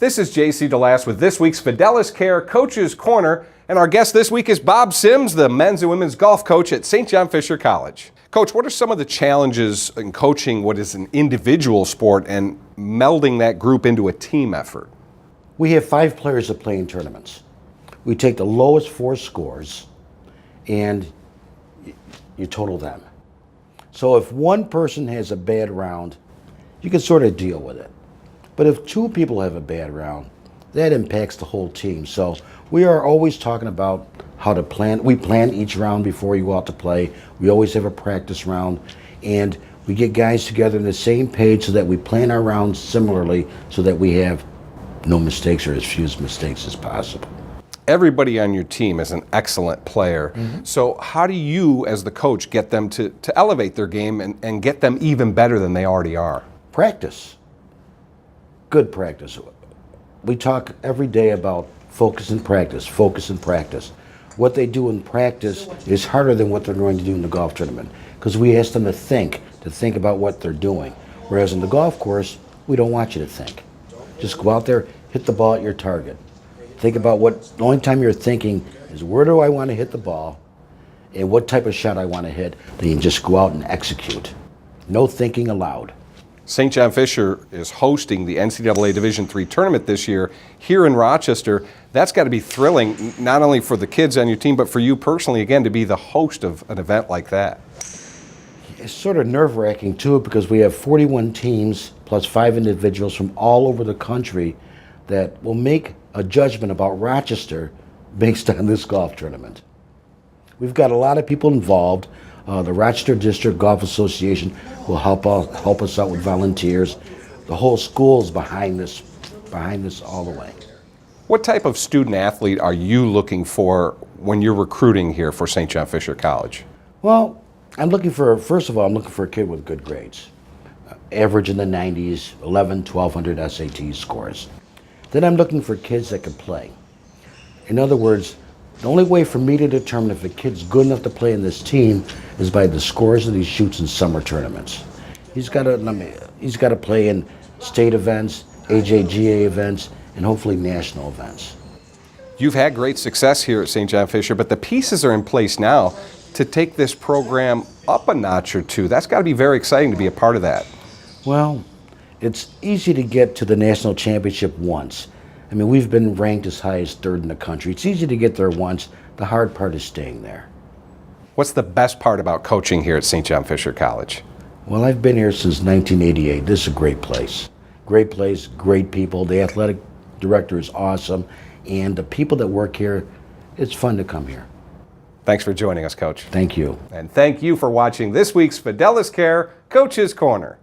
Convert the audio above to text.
This is JC DeLass with this week's Fidelis Care Coach's Corner, and our guest this week is Bob Sims, the men's and women's golf coach at St. John Fisher College. Coach, what are some of the challenges in coaching what is an individual sport and melding that group into a team effort? We have 5 players that play in tournaments. We take the lowest 4 scores and you total them. So if one person has a bad round, you can sort of deal with it. But if 2 people have a bad round, that impacts the whole team. So we are always talking about how to plan. We plan each round before you go out to play. We always have a practice round, and we get guys together on the same page so that we plan our rounds similarly so that we have no mistakes or as few mistakes as possible. Everybody on your team is an excellent player. So how do you, as the coach, get them to elevate their game and get them even better than they already are? Practice. Good practice. We talk every day about focus and practice, focus and practice. What they do in practice is harder than what they're going to do in the golf tournament because we ask them to think about what they're doing. Whereas in the golf course, we don't want you to think. Just go out there, hit the ball at your target. Think about the only time you're thinking is where do I want to hit the ball and what type of shot I want to hit. Then you just go out and execute. No thinking allowed. St. John Fisher is hosting the NCAA Division III tournament this year here in Rochester. That's got to be thrilling, not only for the kids on your team, but for you personally, again, to be the host of an event like that. It's sort of nerve-wracking, too, because we have 41 teams plus 5 individuals from all over the country that will make a judgment about Rochester based on this golf tournament. We've got a lot of people involved. The Rochester District Golf Association will help us out with volunteers. The whole school is behind this all the way. What type of student athlete are you looking for when you're recruiting here for St. John Fisher College? Well, first of all, I'm looking for a kid with good grades. Average in the 90s, 1,200 SAT scores. Then I'm looking for kids that can play. In other words, the only way for me to determine if a kid's good enough to play in this team is by the scores that he shoots in summer tournaments. He's got to play in state events, AJGA events, and hopefully national events. You've had great success here at St. John Fisher, but the pieces are in place now to take this program up a notch or two. That's got to be very exciting to be a part of that. Well, it's easy to get to the national championship once. I mean, we've been ranked as high as 3rd in the country. It's easy to get there once. The hard part is staying there. What's the best part about coaching here at St. John Fisher College? Well, I've been here since 1988. This is a great place. Great place, great people. The athletic director is awesome. And the people that work here, it's fun to come here. Thanks for joining us, Coach. Thank you. And thank you for watching this week's Fidelis Care Coach's Corner.